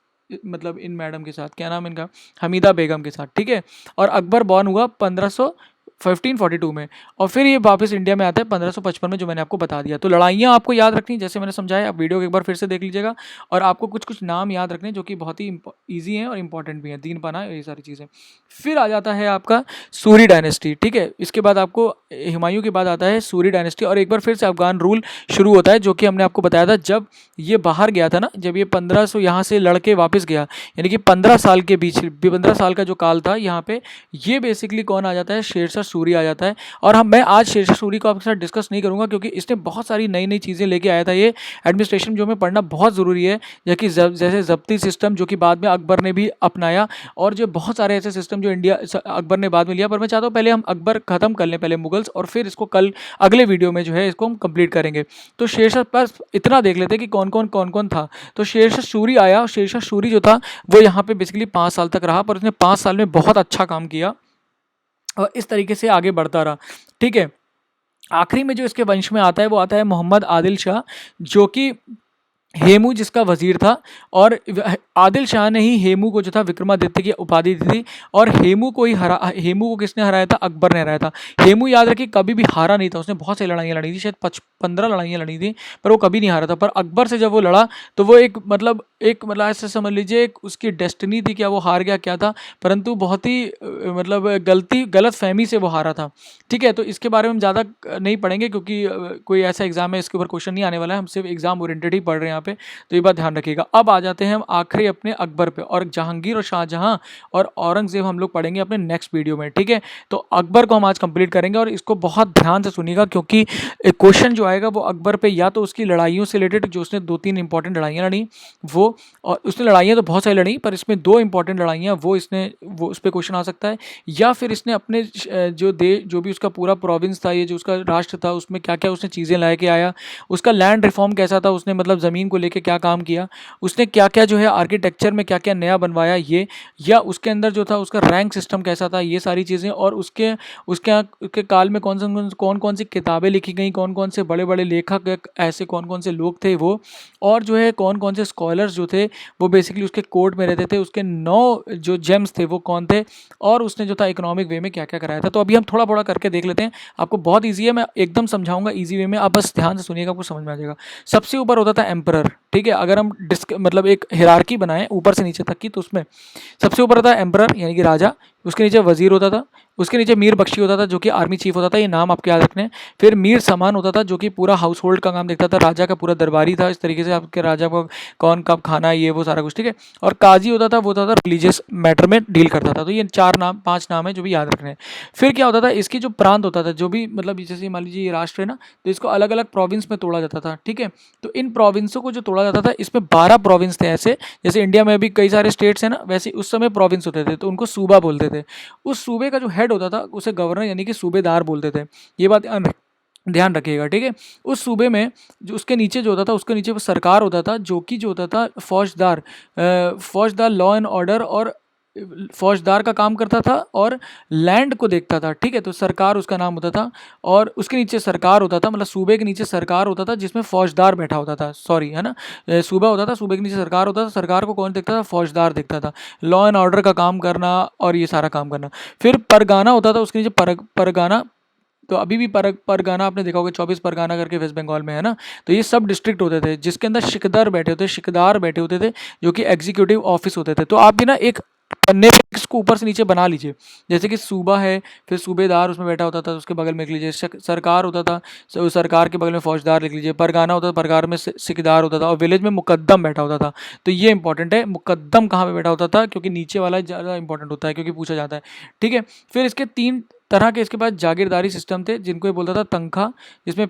मतलब इन मैडम के साथ, क्या नाम है इनका, हमीदा बेगम के साथ, ठीक है। और अकबर बॉर्न हुआ 1542 में, और फिर ये वापस इंडिया में आता है 1555 में, जो मैंने आपको बता दिया। तो लड़ाइयाँ आपको याद रखनी, जैसे मैंने समझाया, आप वीडियो को एक बार फिर से देख लीजिएगा, और आपको कुछ कुछ नाम याद रखने जो कि बहुत ही ईजी हैं और इंपॉर्टेंट भी हैं, दीन पनाह ये सारी चीज़ें। फिर आ जाता है आपका सूरी डायनेस्टी, ठीक है। इसके बाद आपको हुमायूं के बाद आता है सूरी डायनेस्टी, और एक बार फिर से अफगान रूल शुरू होता है, जो कि हमने आपको बताया था जब ये बाहर गया था ना, जब ये 1500 यहाँ से लड़के वापस गया, यानी कि 15 साल के बीच, 15 साल का जो काल था यहाँ पे, ये बेसिकली कौन आ जाता है, शेरशाह सूरी आ जाता है। और मैं आज शेरशाह सूरी को आपके साथ डिस्कस नहीं करूँगा, क्योंकि इसने बहुत सारी नई नई चीज़ें लेके आया था, ये एडमिनिस्ट्रेशन जो हमें पढ़ना बहुत ज़रूरी है, जैसे जब्ती सिस्टम जो कि बाद में अकबर ने भी अपनाया, और जो बहुत सारे ऐसे सिस्टम जो अकबर ने बाद में लिया। पर मैं चाहता हूँ पहले हम अकबर ख़त्म कर लें, पहले मुगल्स, और फिर इसको कल अगले वीडियो में जो है इसको हम कंप्लीट करेंगे। तो शेरशाह बस इतना देख लेते हैं कि कौन कौन था। तो शेरशाह सूरी आया, और शेरशाह सूरी जो था वो यहाँ पे बेसिकली 5 साल तक रहा, पर उसने 5 साल में बहुत अच्छा काम किया, और इस तरीके से आगे बढ़ता रहा, ठीक है। आखिरी में जो इसके वंश में आता है वो आता है मोहम्मद आदिल शाह, जो कि हेमू जिसका वजीर था, और आदिल शाह ने ही हेमू को जो था विक्रमादित्य की उपाधि दी थी, और हेमू को किसने हराया था, अकबर ने हराया था। हेमू याद रखिए कभी भी हारा नहीं था, उसने बहुत सारी लड़ाइयाँ लड़ी थी, शायद 15 लड़ाइयाँ लड़ी थी, पर वो कभी नहीं हारा था। पर अकबर से जब वो लड़ा तो वो एक मतलब ऐसे समझ लीजिए उसकी डेस्टिनी थी, क्या वो हार गया क्या था, परंतु बहुत ही मतलब गलत फहमी से वो हारा था, ठीक है। तो इसके बारे में हम ज़्यादा नहीं पढ़ेंगे, क्योंकि कोई ऐसा एग्जाम है इसके ऊपर क्वेश्चन नहीं आने वाला है, हम सिर्फ एग्जाम ओरिएंटेड ही पढ़ रहे हैं यहाँ पे, तो ये बात ध्यान रखिएगा। अब आ जाते हैं हम आखिरी अपने अकबर पे, और जहांगीर और शाहजहां और औरंगजेब हम लोग पढ़ेंगे अपने नेक्स्ट वीडियो में, ठीक है। तो अकबर को हम आज कंप्लीट करेंगे, और इसको बहुत ध्यान से सुनिएगा, क्योंकि क्वेश्चन जो आएगा वो अकबर पे, या तो उसकी लड़ाइयों से रिलेटेड, जो उसने 2-3 इंपॉर्टेंट लड़ाइयाँ लड़ी वो, और उसने लड़ाइयाँ तो बहुत सारी लड़ी, पर इसमें 2 इंपॉर्टेंट लड़ाइयाँ वो उस पर क्वेश्चन आ सकता है, या फिर इसने अपने जो भी उसका पूरा प्रोविंस था, ये जो उसका राष्ट्र था, उसमें क्या क्या उसने चीज़ें ला के आया, उसका लैंड रिफॉर्म कैसा था, उसने मतलब ज़मीन डिज़ाइनिंग को लेके क्या काम किया, उसने क्या क्या जो है आर्किटेक्चर में क्या क्या नया बनवाया ये, या उसके अंदर जो था उसका रैंक सिस्टम कैसा था, ये सारी चीज़ें, और उसके काल में कौन कौन सी किताबें लिखी गई, कौन कौन से बड़े बड़े लेखक ऐसे कौन कौन से लोग थे वो, और जो है कौन कौन से स्कॉलर्स जो थे वो बेसिकली उसके कोर्ट में रहते थे, उसके 9 जो जेम्स थे वो कौन थे, और उसने जो था इकोनॉमिक वे में क्या क्या कराया था। तो अभी हम थोड़ा थोड़ा करके देख लेते हैं। आपको बहुत ईजी है, मैं एकदम समझाऊंगा ईजी वे में, आप बस ध्यान से सुनिएगा, आपको समझ में आ जाएगा। सबसे ऊपर होता था एम्परर, ठीक है, अगर हम मतलब एक हिरार्की बनाएं ऊपर से नीचे तक की, तो उसमें सबसे ऊपर होता है एम्परर यानी कि राजा, उसके नीचे वजीर होता था, उसके नीचे मीर बख्शी होता था जो कि आर्मी चीफ होता था, ये नाम आपके याद रखने हैं। फिर मीर समान होता था जो कि पूरा हाउस होल्ड का काम देखता था, राजा का पूरा दरबारी था, इस तरीके से आपके राजा को कौन कब खाना है ये वो सारा कुछ, ठीक है। और काजी होता था, वो होता था रिलीजियस मैटर में डील करता था। तो ये 5 नाम है जो भी याद रखने हैं। फिर क्या होता था, इसकी जो प्रांत होता था, जो भी मतलब जैसे मान लीजिए ये राष्ट्र है ना, तो इसको अलग अलग प्रोविंस में तोड़ा जाता था, ठीक है। तो इन प्रोविंसों को जो तोड़ा जाता था, इसमें 12 प्रोविंस थे ऐसे, जैसे इंडिया में भी कई सारे स्टेट्स हैं ना, वैसे उस समय प्रोविंस होते थे, तो उनको सूबा बोलते थे। उस सूबे का जो हेड होता था उसे गवर्नर यानी कि सूबेदार बोलते थे। ये बात ध्यान रखिएगा, ठीक है। उस सूबे में जो उसके नीचे जो होता था, उसके नीचे वो सरकार होता था, जो कि जो होता था फौजदार लॉ एंड ऑर्डर और फौजदार का काम करता था और लैंड को देखता था, ठीक है। तो सरकार उसका नाम होता था, और उसके नीचे सरकार होता था, मतलब सूबे के नीचे सरकार होता था जिसमें फौजदार बैठा होता था, सॉरी है ना, सूबा होता था, सूबे के नीचे सरकार होता था, सरकार को कौन देखता था, फौजदार देखता था, लॉ एंड ऑर्डर का काम करना और ये सारा काम करना। फिर परगाना होता था, उसके नीचे परगाना, तो अभी भी परगाना आपने देखा होगा, 24 परगाना करके वेस्ट बंगाल में है ना। तो ये सब डिस्ट्रिक्ट होते थे जिसके अंदर शिकदार बैठे होते थे जो कि एग्जीक्यूटिव ऑफिस होते थे। तो आप भी ना एक पन्ने पे इसको ऊपर से नीचे बना लीजिए, जैसे कि सूबा है, फिर सूबेदार उसमें बैठा होता था, उसके बगल में लिख लीजिए सरकार होता था, सरकार के बगल में फौजदार लिख लीजिए, परगाना होता था, परगार में सिकदार होता था, और विलेज में मुकद्दम बैठा होता था। तो ये इंपॉर्टेंट है, मुकद्दम कहाँ पे बैठा होता था, क्योंकि नीचे वाला ज़्यादा इंपॉर्टेंट होता है, क्योंकि पूछा जाता है, ठीक है। फिर इसके 3 तरह के इसके पास जागीरदारी सिस्टम थे, जिनको ये बोलता था तनख्वाह, जिसमें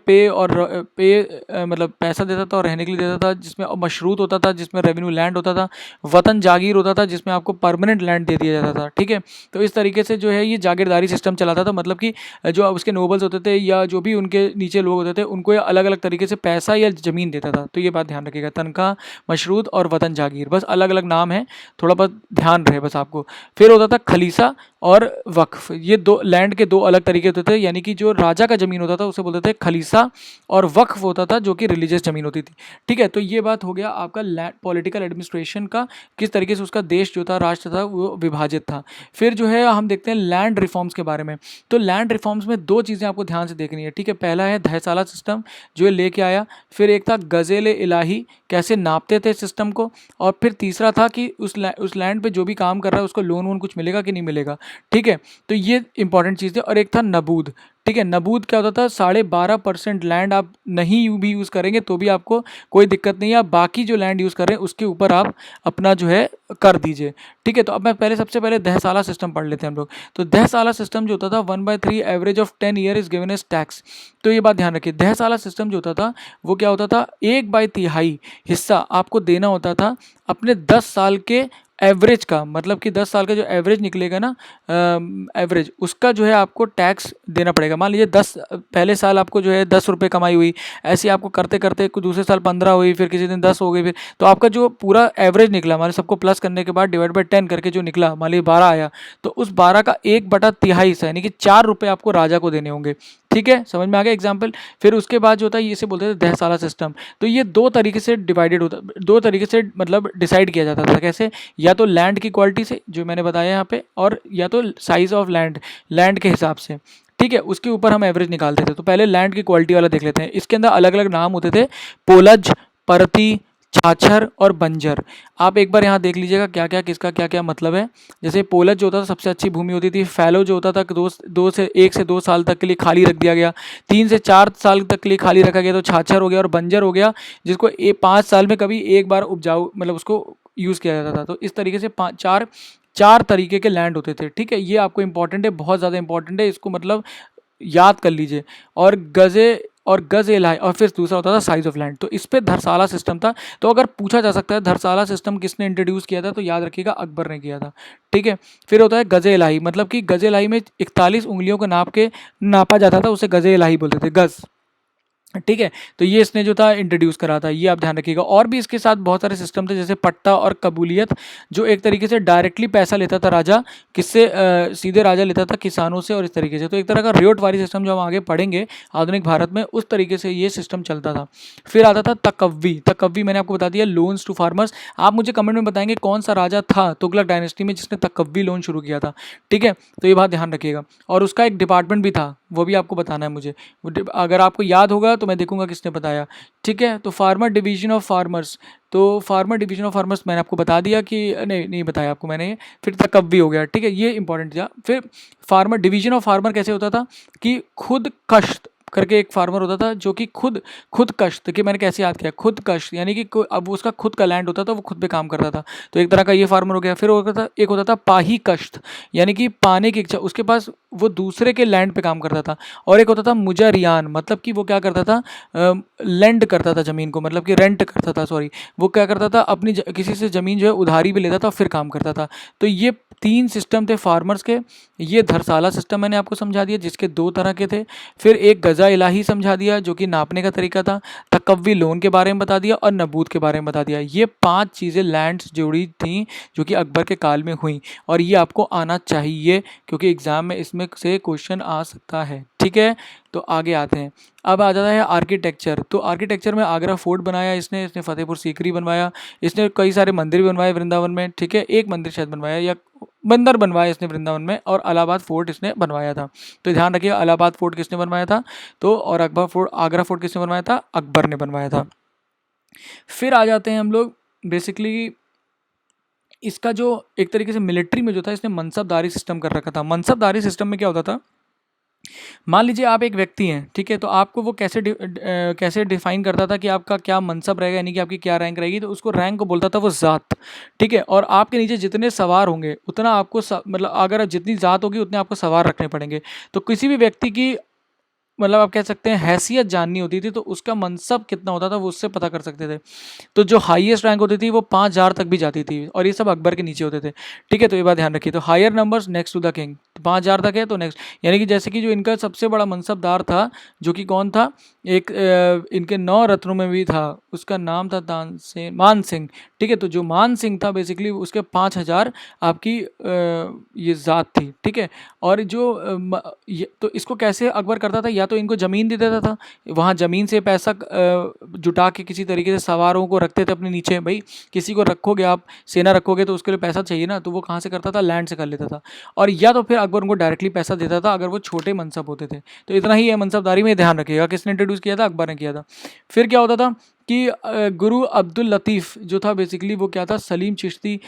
मतलब पैसा देता था और रहने के लिए देता था, जिसमें मशरूत होता था, जिसमें रेवेन्यू लैंड होता था, वतन जागीर होता था, जिसमें आपको परमानेंट लैंड दे दिया जाता था, ठीक है। तो इस तरीके से जो है ये जागीरदारी सिस्टम चलाता था, मतलब कि जो उसके नोबल्स होते थे या जो भी उनके नीचे लोग होते थे, उनको ये अलग अलग तरीके से पैसा या ज़मीन देता था। तो ये बात ध्यान रखिएगा, तनख्वाह, मशरूत और वतन जागीर, बस अलग अलग नाम है, थोड़ा बहुत ध्यान रहे बस आपको। फिर होता था खलीसा और वक्फ, ये दो लैंड के दो अलग तरीके होते थे, यानी कि जो राजा का ज़मीन होता था उसे बोलते थे खलीसा, और वक्फ होता था जो कि रिलीजियस ज़मीन होती थी, ठीक है। तो ये बात हो गया आपका पॉलिटिकल एडमिनिस्ट्रेशन का, किस तरीके से उसका देश जो था, राष्ट्र था, वो विभाजित था। फिर जो है हम देखते हैं लैंड रिफॉर्म्स के बारे में। तो लैंड रिफॉर्म्स में 2 चीज़ें आपको ध्यान से देखनी है, ठीक है। पहला है धयसाला सिस्टम जो ये लेके आया, फिर एक था गज़ेल इलाही, कैसे नापते थे सिस्टम को, और फिर तीसरा था कि उस लैंड पे जो भी काम कर रहा है उसको लोन वोन कुछ मिलेगा कि नहीं मिलेगा, ठीक है। तो ये इंपॉर्टेंट चीज़ है। और एक था नबूद, ठीक है। नबूद क्या होता था, 12.5% लैंड आप नहीं भी यूज़ करेंगे तो भी आपको कोई दिक्कत नहीं है, आप बाकी जो लैंड यूज़ कर रहे हैं उसके ऊपर आप अपना जो है कर दीजिए, ठीक है। तो अब मैं सबसे पहले दहसाला सिस्टम पढ़ लेते हैं हम लोग। तो दहसाला सिस्टम जो होता था, 1/3 average of 10 year is given as tax. तो ये बात ध्यान रखिए, दहसाला सिस्टम जो होता था वो क्या होता था, 1/3 हिस्सा आपको देना होता था अपने 10 साल के एवरेज का, मतलब कि 10 साल का जो एवरेज निकलेगा ना, एवरेज उसका जो है आपको टैक्स देना पड़ेगा। मान लीजिए 10 पहले साल आपको जो है 10 रुपये कमाई हुई, ऐसे आपको करते करते दूसरे साल 15 हुई, फिर किसी दिन 10 हो गई, फिर तो आपका जो पूरा एवरेज निकला, मान लीजिए सबको प्लस करने के बाद डिवाइड बाई 10 करके जो निकला, मान लीजिए 12 आया, तो उस 12 का 1/3 हिस्सा यानी कि 4 रुपये आपको राजा को देने होंगे, ठीक है। समझ में आ गया एग्जाम्पल। फिर उसके बाद जो होता है ये इसे बोलते थे दहसाला सिस्टम। तो ये 2 तरीके से डिवाइडेड होता, 2 तरीके से मतलब डिसाइड किया जाता था, कैसे, या तो लैंड की क्वालिटी से जो मैंने बताया यहाँ पे, और या तो साइज ऑफ लैंड के हिसाब से, ठीक है, उसके ऊपर हम एवरेज निकालते थे। तो पहले लैंड की क्वालिटी वाला देख लेते हैं। इसके अंदर अलग अलग नाम होते थे, पोलज, परती, छाछर और बंजर। आप एक बार यहाँ देख लीजिएगा क्या क्या किसका क्या क्या मतलब है। जैसे पोलज जो होता था सबसे अच्छी भूमि होती थी, फैलो जो होता था कि 1 से 2 साल तक के लिए खाली रख दिया गया, 3 से 4 साल तक के लिए खाली रखा गया तो छाछर हो गया, और बंजर हो गया जिसको 5 साल में कभी एक बार उपजाऊ मतलब उसको यूज़ किया जाता था। तो इस तरीके से 4 तरीके के लैंड होते थे, ठीक है। ये आपको इंपॉर्टेंट है, बहुत ज़्यादा इंपॉर्टेंट है, इसको मतलब याद कर लीजिए। और गज ए लाई, और फिर दूसरा होता था साइज ऑफ लैंड। तो इस पे धरसाला सिस्टम था। तो अगर पूछा जा सकता है धरसाला सिस्टम किसने इंट्रोड्यूस किया था, तो याद रखिएगा अकबर ने किया था, ठीक है। फिर होता है गज ए लाई, मतलब कि गज ए लाई में 41 उंगलियों को नाप के नापा जाता था, उसे गज ए लाई बोलते थे, गज, ठीक है। तो ये इसने जो था इंट्रोड्यूस करा था, ये आप ध्यान रखिएगा। और भी इसके साथ बहुत सारे सिस्टम थे, जैसे पट्टा और कबूलियत, जो एक तरीके से डायरेक्टली पैसा लेता था राजा, किससे? सीधे राजा लेता था किसानों से, और इस तरीके से। तो एक तरह का रियोटवारी सिस्टम जो हम आगे पढ़ेंगे आधुनिक भारत में, उस तरीके से ये सिस्टम चलता था। फिर आता था तकव्वी। तकव्वी मैंने आपको बता दिया, लोन्स टू फार्मर्स। आप मुझे कमेंट में बताएंगे कौन सा राजा था तुगलक डायनेस्टी में जिसने तकव्वी लोन शुरू किया था, ठीक है। तो ये बात ध्यान रखिएगा। और उसका एक डिपार्टमेंट भी था, वो भी आपको बताना है मुझे। अगर आपको याद होगा तो मैं देखूंगा किसने बताया, ठीक है। तो फार्मर डिवीजन ऑफ फार्मर्स, तो फार्मर डिवीजन ऑफ फार्मर्स मैंने आपको बता दिया कि नहीं बताया आपको मैंने ये। फिर तकव्वी हो गया, ठीक है, ये इंपॉर्टेंट था। फिर फार्मर डिवीजन ऑफ फार्मर कैसे होता था कि खुद कश्त करके एक फार्मर होता था, जो कि खुद कश्त, कि मैंने कैसे याद किया, खुद कश्त यानी कि अब उसका खुद का लैंड होता था, वो खुद पे काम करता था। तो एक तरह का ये फार्मर हो गया। फिर एक होता था पाही कश्त, यानी कि पाने की इच्छा, उसके पास वो दूसरे के लैंड पे काम करता था। और एक होता था मुजरियान, मतलब कि वो क्या करता था, लेंड करता था ज़मीन को, मतलब कि रेंट करता था, सॉरी, वो क्या करता था, अपनी किसी से ज़मीन जो है उधारी पे लेता था, फिर काम करता था। तो ये 3 सिस्टम थे फार्मर्स के। ये धरसाला सिस्टम मैंने आपको समझा दिया, जिसके 2 तरह के थे। फिर एक गजा इलाही समझा दिया, जो कि नापने का तरीका था। तकव्वी लोन के बारे में बता दिया, और नबूद के बारे में बता दिया। ये 5 चीज़ें लैंड्स जुड़ी थी, जो कि अकबर के काल में हुई, और ये आपको आना चाहिए, क्योंकि एग्ज़ाम में इसमें से क्वेश्चन आ सकता है, ठीक है। तो आगे आते हैं। अब आ जाता है आर्किटेक्चर। तो आर्किटेक्चर में आगरा फोर्ट बनाया इसने फतेहपुर सीकरी बनवाया, इसने कई सारे मंदिर भी बनवाए वृंदावन में, ठीक है। एक मंदिर शायद बनवाया, या बंदर बनवाया इसने वृंदावन में, और इलाहाबाद फोर्ट इसने बनवाया था। तो ध्यान रखिए, इलाहाबाद फोर्ट किसने बनवाया था, तो, और आगरा फोर्ट किसने बनवाया था, अकबर ने बनवाया था। फिर आ जाते हैं हम लोग बेसिकली, इसका जो एक तरीके से मिलिट्री में जो था, इसने मनसबदारी सिस्टम कर रखा था। मनसबदारी सिस्टम में क्या होता था, मान लीजिए आप एक व्यक्ति हैं, ठीक है, तो आपको वो कैसे डिफाइन करता था कि आपका क्या मनसब रहेगा, यानी कि आपकी क्या रैंक रहेगी। तो उसको रैंक को बोलता था वो ज़ात, ठीक है। और आपके नीचे जितने सवार होंगे उतना आपको मतलब अगर जितनी ज़ात होगी उतने आपको सवार रखने पड़ेंगे। तो किसी भी व्यक्ति की, मतलब आप कह सकते हैं, हैसियत जाननी होती थी, तो उसका मनसब कितना होता था वो उससे पता कर सकते थे। तो जो हाईएस्ट रैंक होती थी वो 5000 तक भी जाती थी, और ये सब अकबर के नीचे होते थे, ठीक है। तो ये बात ध्यान रखिए। तो higher numbers next to the king, तो 5000 तक है तो नेक्स्ट, यानी कि जैसे कि जो इनका सबसे बड़ा मनसबदार था, जो कि कौन था, एक इनके 9 रत्नों में भी था, उसका नाम था मान सिंह, ठीक है। तो जो मान सिंह था बेसिकली उसके 5000 आपकी ये ज़ात थी, ठीक है। और जो तो इसको कैसे अकबर करता था, या तो इनको ज़मीन दे देता था, वहाँ ज़मीन से पैसा जुटा के किसी तरीके से सवारों को रखते थे अपने नीचे। भाई किसी को रखोगे आप, सेना रखोगे, तो उसके लिए पैसा चाहिए ना, तो वो कहाँ से करता था, लैंड से कर लेता था। और या तो फिर अकबर उनको डायरेक्टली पैसा देता था अगर वो छोटे मनसब होते थे। तो इतना ही है मनसबदारी में, ध्यान रखिएगा। किसने इंट्रोड्यूस किया था, अकबर ने किया था। फिर क्या होता था कि गुरु अब्दुल लतीफ़ जो था बेसिकली, वो क्या था, सलीम चिश्ती,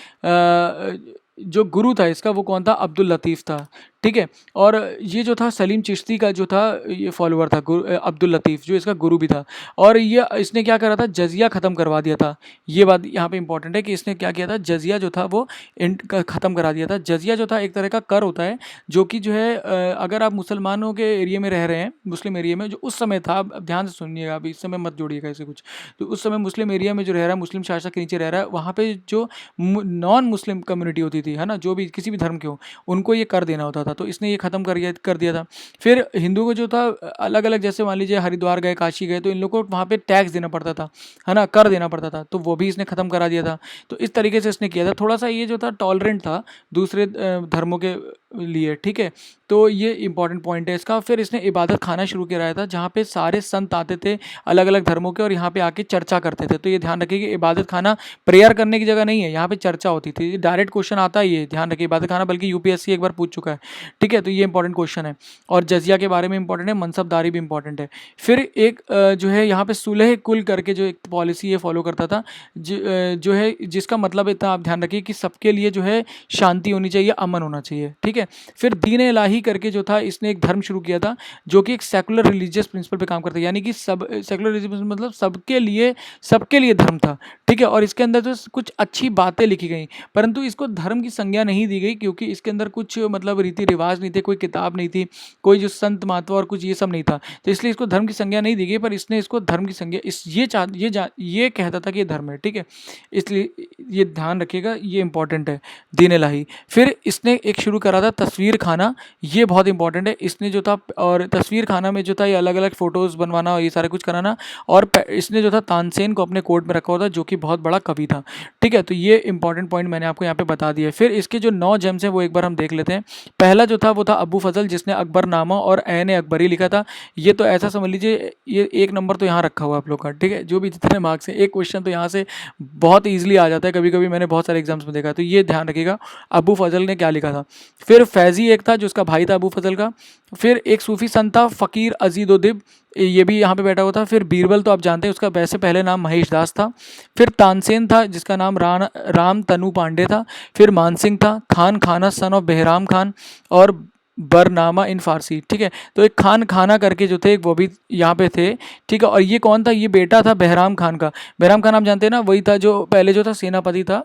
जो गुरु था इसका वो कौन था, अब्दुल लतीफ़ था, ठीक है। और ये जो था सलीम चिश्ती का जो था ये फॉलोअर था, अब्दुल लतीफ़ जो इसका गुरु भी था। और ये इसने क्या करा था, जजिया ख़त्म करवा दिया था। ये बात यहाँ पे इंपॉर्टेंट है कि इसने क्या किया था, जजिया जो था वो ख़त्म करा दिया था। जजिया जो था एक तरह का कर होता है, जो कि जो है अगर आप मुसलमानों के एरिया में रह रहे हैं, मुस्लिम एरिया में, जो उस समय था, अब ध्यान से सुनिएगा, अभी इस समय मत जोड़िएगा ऐसे कुछ। तो उस समय मुस्लिम एरिया में जो रह रहा है, मुस्लिम शासक के नीचे रह रहा है, वहाँ पे जो नॉन मुस्लिम कम्युनिटी होती थी, है ना, जो भी किसी भी धर्म के हो, उनको ये कर देना होता था। तो इसने ये ख़त्म कर दिया था। फिर हिंदुओं को जो था अलग अलग, जैसे मान लीजिए हरिद्वार गए, काशी गए, तो इन लोगों को वहाँ पे टैक्स देना पड़ता था, है ना, कर देना पड़ता था, तो वो भी इसने ख़त्म करा दिया था। तो इस तरीके से इसने किया था। थोड़ा सा ये जो था टॉलरेंट था दूसरे धर्मों के लिए, ठीक है। तो ये इंपॉर्टेंट पॉइंट है इसका। फिर इसने इबादत खाना शुरू किया था, जहाँ पे सारे संत आते थे अलग अलग धर्मों के, और यहाँ पे आके चर्चा करते थे। तो ये ध्यान रखिए कि इबादत खाना प्रेयर करने की जगह नहीं है, यहाँ पे चर्चा होती थी। डायरेक्ट क्वेश्चन आता है, ये ध्यान रखिए, इबादत खाना, बल्कि यूपीएससी एक बार पूछ चुका है, ठीक है। तो ये इंपॉर्टेंट क्वेश्चन है। और जजिया के बारे में इंपॉर्टेंट है, मनसबदारी भी इंपॉर्टेंट है। फिर एक जो है यहाँ पे सुलह कुल करके जो एक पॉलिसी ये फॉलो करता था, जो है जिसका मतलब इतना आप ध्यान रखिए कि सबके लिए जो है शांति होनी चाहिए, अमन होना चाहिए, ठीक है। फिर दीन इलाही करके जो था, इसने एक धर्म शुरू किया था, जो कि एक सेकुलर रिलीजियस प्रिंसिपल पे काम करता है, यानी कि सब सेकुलर रिलीजियस मतलब सबके लिए धर्म था, ठीक है। और इसके अंदर तो कुछ अच्छी बातें लिखी गई, परंतु इसको धर्म धर्म की संज्ञा नहीं दी गई क्योंकि इसके अंदर कुछ मतलब रीति रिवाज नहीं थे, कोई किताब नहीं थी, कोई जो संत महात्मा और कुछ ये सब नहीं था, तो इसलिए इसको धर्म की संज्ञा नहीं दी गई। पर इसने इसको धर्म की संज्ञा ये कहता था कि ये धर्म है, ठीक है। इसलिए ये ध्यान रखिएगा, ये इंपॉर्टेंट है, दीन इलाही। फिर इसने एक शुरू करा था तस्वीर खाना, ये बहुत इंपॉर्टेंट है। इसने जो था, और तस्वीर खाना में जो था ये अलग अलग फोटोज़ बनवाना और ये सारा कुछ कराना, और इसने जो था तानसेन को अपने कोर्ट में रखा हुआ था, जो कि बहुत बड़ा कवि था, ठीक है। तो ये इंपॉर्टेंट पॉइंट मैंने आपको यहाँ पे बता दिया। फिर इसके जो 9 जेम्स हैं वो एक बार हम देख लेते हैं। पहला जो था वो था अबू फजल, जिसने अकबरनामा और ऐन अकबरी लिखा था। ये तो ऐसा समझ लीजिए, ये 1 नंबर तो यहाँ रखा हुआ आप लोग का, ठीक है। जो भी जितने मार्क्स हैं, एक क्वेश्चन तो यहाँ से बहुत ईजिली आ जाता है, कभी कभी मैंने बहुत सारे एग्जाम्स में देखा। तो ये ध्यान रखिएगा अबू फजल ने क्या लिखा था। फिर फैज़ी एक था जो उसका भाई था अबू फजल का। फिर एक सूफी संत था फ़कीर अजीदुद्दीन, ये भी यहाँ पे बैठा हुआ था। फिर बीरबल तो आप जानते हैं, उसका वैसे पहले नाम महेश दास था। फिर तानसेन था जिसका नाम राम तनु पांडे था। फिर मानसिंह था, खान खाना सन ऑफ बेहराम खान, और बरनामा इन फारसी, ठीक है। तो एक खान खाना करके जो थे वो भी यहाँ पे थे, ठीक है। और ये कौन था, ये बेटा था बहराम खान का। बहराम खान आप जानते हैं ना, वही था जो पहले जो था सेनापति था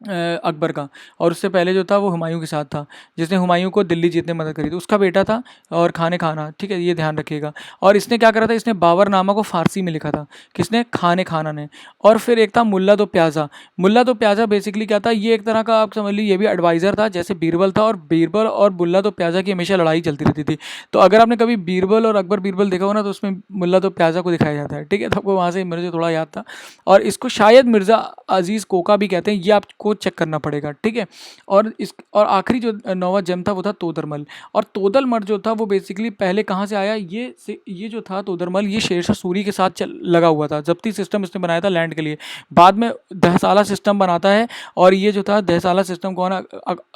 अकबर का, और उससे पहले जो था वो हुमायूं के साथ था, जिसने हुमायूं को दिल्ली जीतने में मदद करी थी, उसका बेटा था। और खाने खाना, ठीक है, ये ध्यान रखिएगा। और इसने क्या करा था, इसने बाबरनामा को फारसी में लिखा था, किसने, खाने खाना ने। और फिर एक था मुल्ला दो प्याजा। मुल्ला दो प्याजा बेसिकली क्या था, ये एक तरह का आप समझ लीजिए, ये भी एडवाइज़र था जैसे बीरबल था। और बीरबल और मुल्ला दो प्याजा की हमेशा लड़ाई चलती रहती थी। तो अगर आपने कभी बीरबल और अकबर बीरबल देखा हो ना, तो उसमें मुल्ला दो प्याजा को दिखाया जाता है, ठीक है। तो आपको वहाँ से मुझे थोड़ा याद था। और इसको शायद मिर्ज़ा अजीज़ कोका भी कहते हैं, ये आपको चेक करना पड़ेगा, ठीक है। और आखिरी जो 9वां जेम था वो था तोदरमल। और तोदरमल जो था वो बेसिकली पहले कहाँ से आया, ये जो था तोदरमल, ये शेरशाह सूरी के साथ लगा हुआ था। जब्ती सिस्टम इसने बनाया था लैंड के लिए, बाद में दहसाला सिस्टम बनाता है। और ये जो था दहसाला सिस्टम कौन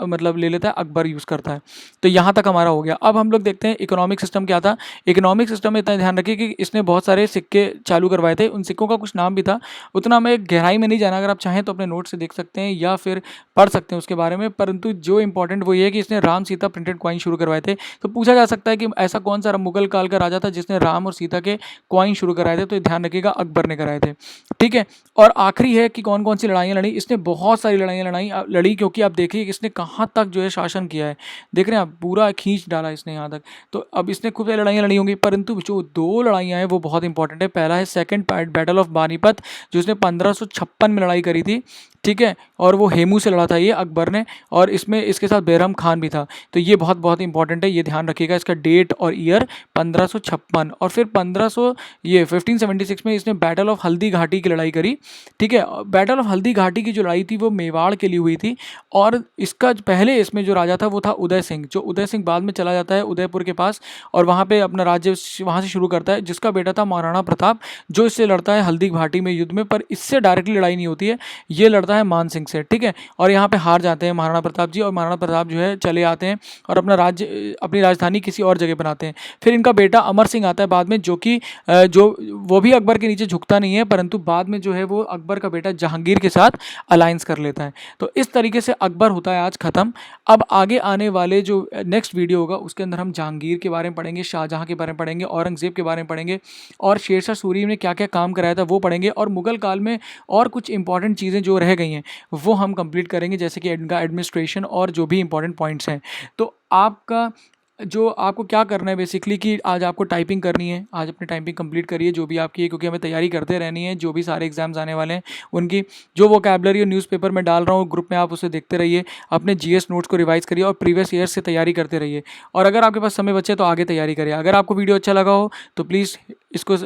मतलब ले लेता है, अकबर यूज़ करता है। तो यहाँ तक हमारा हो गया। अब हम लोग देखते हैं इकोनॉमिक सिस्टम क्या था। इकोनॉमिक सिस्टम में इतना ध्यान रखिए कि इसने बहुत सारे सिक्के चालू करवाए थे, उन सिक्कों का कुछ नाम भी था, उतना मैं गहराई में नहीं जाना, अगर आप चाहें तो अपने नोट से देख सकते हैं या फिर पढ़ सकते हैं उसके बारे में। परंतु जो इंपॉर्टेंट वो ये है कि इसने राम सीता प्रिंटेड कॉइन शुरू करवाए थे। तो पूछा जा सकता है कि ऐसा कौन सा मुगल काल का राजा था जिसने राम और सीता के कॉइन शुरू कराए थे, तो ध्यान रखिएगा अकबर ने कराए थे, ठीक है। और आखिरी है कि कौन कौन सी लड़ाइयाँ लड़ी, इसने बहुत सारी लड़ाइयाँ लड़ी, क्योंकि आप देखिए कि इसने कहाँ तक जो है शासन किया है, देख रहे हैं आप, पूरा खींच डाला इसने यहाँ तक। तो अब इसने खूब सारी लड़ाइयाँ लड़ी होंगी, परंतु जो 2 लड़ाइयाँ हैं वो बहुत इंपॉर्टेंट है। पहला है सेकंड बैटल ऑफ पानीपत, जो इसने 1556 में लड़ाई करी थी, ठीक है। और वो हेमू से लड़ा था ये अकबर ने, और इसमें इसके साथ बैरम खान भी था। तो ये बहुत बहुत इंपॉर्टेंट है, ये ध्यान रखिएगा, इसका डेट और ईयर 1556। और फिर 1576 में इसने बैटल ऑफ हल्दी घाटी की लड़ाई करी, ठीक है। बैटल ऑफ हल्दी घाटी की जो लड़ाई थी वो मेवाड़ के लिए हुई थी। और इसका पहले इसमें जो राजा था वो था उदय सिंह, जो उदय सिंह बाद में चला जाता है उदयपुर के पास, और वहाँ पे अपना राज्य वहाँ से शुरू करता है, जिसका बेटा था महाराणा प्रताप, जो इससे लड़ता है हल्दी घाटी में युद्ध में। पर इससे डायरेक्टली लड़ाई नहीं होती है, ये लड़ता है मान सिंह से, ठीक है। और यहाँ पे हार जाते हैं महाराणा प्रताप जी, और महाराणा प्रताप जो है चले आते हैं और अपनी राजधानी किसी और जगह बनाते हैं। फिर इनका बेटा अमर सिंह आता है बाद में, जो कि वो भी अकबर के नीचे झुकता नहीं है, परंतु बाद में जो है वो अकबर का बेटा जहांगीर के साथ अलायंस कर लेता है। तो इस तरीके से अकबर होता है आज ख़त्म। अब आगे आने वाले जो नेक्स्ट वीडियो होगा उसके अंदर हम जहांगीर के बारे में पढ़ेंगे, शाहजहाँ के बारे में पढ़ेंगे, औरंगजेब के बारे में पढ़ेंगे, और शेरशाह सूरी ने क्या क्या काम कराया था वो पढ़ेंगे, और मुगल काल में और कुछ इंपॉर्टेंट चीज़ें जो रह गई हैं वो हम कंप्लीट करेंगे, जैसे कि इनका एडमिनिस्ट्रेशन और जो भी इंपॉर्टेंट पॉइंट्स हैं। तो आपको क्या करना है बेसिकली कि आज आपको टाइपिंग करनी है, आज अपनी टाइपिंग कंप्लीट करिए जो भी आपकी है, क्योंकि हमें तैयारी करते रहनी है। जो भी सारे एग्जाम्स आने वाले हैं उनकी जो वोकैबुलरी और न्यूज़पेपर में डाल रहा हूँ ग्रुप में, आप उसे देखते रहिए, अपने जीएस नोट्स को रिवाइज करिए और प्रीवियस ईयर से तैयारी करते रहिए। और अगर आपके पास समय बचे तो आगे तैयारी करिए। अगर आपको वीडियो अच्छा लगा हो तो प्लीज़ इसको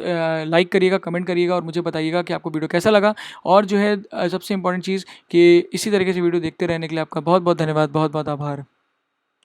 लाइक करिएगा, कमेंट करिएगा, और मुझे बताइएगा कि आपको वीडियो कैसा लगा। और जो है सबसे इंपॉर्टेंट चीज़ कि इसी तरीके से वीडियो देखते रहने के लिए आपका बहुत बहुत धन्यवाद, बहुत बहुत आभार।